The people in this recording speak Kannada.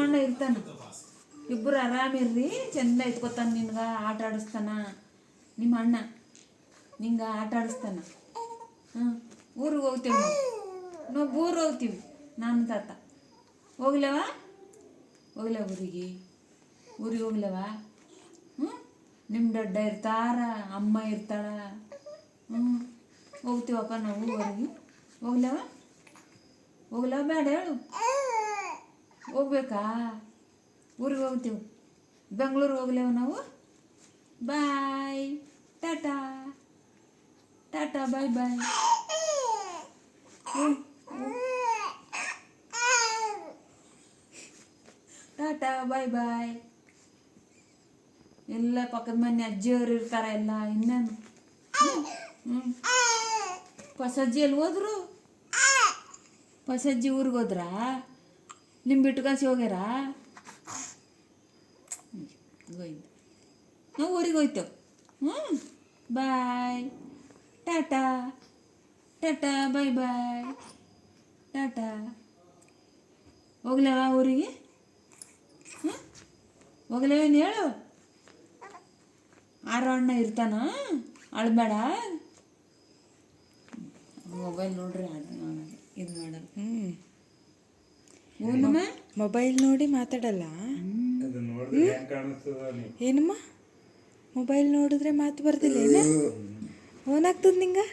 ಅಣ್ಣ ಇರ್ತಾನ. ಇಬ್ಬರು ಆರಾಮಿರ್ರಿ, ಚಂದ ಇಟ್ಕೊತಾನ. ನಿನ್ಗೆ ಆಟ ಆಡಿಸ್ತಾನ ನಿಮ್ಮ ಅಣ್ಣ, ನಿಂಗೆ ಆಟ ಆಡಿಸ್ತಾನ. ಊರಿಗೆ ಹೋಗ್ತೀವಿ ನಾವು ಊರಿಗೆ ಹೋಗ್ತೀವಿ. ನಾನು ತಾತ ಹೋಗ್ಲವ ಊರಿಗೆ ಹೋಗ್ಲವ. ನಿಮ್ಮ ದೊಡ್ಡ ಇರ್ತಾರ, ಅಮ್ಮ ಇರ್ತಾಳ. ಹೋಗ್ತೀವಪ್ಪ ನಾವು ಊರಿಗೆ. ಹೋಗ್ಲವ ಬೇಡ ಹೇಳು. ಹೋಗ್ಬೇಕಾ? ಊರಿಗೆ ಹೋಗ್ತೀವಿ. ಬೆಂಗಳೂರಿಗೆ ಹೋಗ್ಲೇವ ನಾವು. ಬಾಯ್, ಟಾಟಾ ಟಾಟಾ, ಬಾಯ್ ಬಾಯ್. ಟಾಟಾ ಬಾಯ್ ಬಾಯ್. ಎಲ್ಲ ಪಕ್ಕದ ಮನೆ ಅಜ್ಜಿಯವರು ಇರ್ತಾರೆ ಎಲ್ಲ. ಇನ್ನೇನು ಹೊಸಜ್ಜಿ ಎಲ್ಲಿ ಹೋದ್ರು? ಹೊಸಜ್ಜಿ ಊರಿಗೆ ಹೋದ್ರಾ? ನಿಮ್ಮ ಬಿಟ್ಕಲ್ಸಿ ಹೋಗ್ಯಾರ? ಹೋಯ್ತು, ನಾವು ಊರಿಗೆ ಹೋಯ್ತೇವೆ. ಬಾಯ್, ಟಾಟಾ ಟಾಟಾ, ಬಾಯ್ ಬಾಯ್, ಟಾಟಾ. ಹೋಗ್ಲೇವ ಊರಿಗೆ? ಹೋಗ್ಲೇವೇನು ಹೇಳು. ಆರೋ ಅಣ್ಣ ಇರ್ತಾನ, ಅಳ್ಬೇಡ. ಮೊಬೈಲ್ ನೋಡ್ರಿ ಇದು ಮಾಡಲ್ಲ. ಹ್ಞೂನಮ್ಮ, ಮೊಬೈಲ್ ನೋಡಿ ಮಾತಾಡಲ್ಲ. ಏನಮ್ಮ, ಮೊಬೈಲ್ ನೋಡಿದ್ರೆ ಮಾತು ಬರ್ದಿಲ್ಲ. ಏನಾಗ್ತದೆ ನಿಂಗೆ?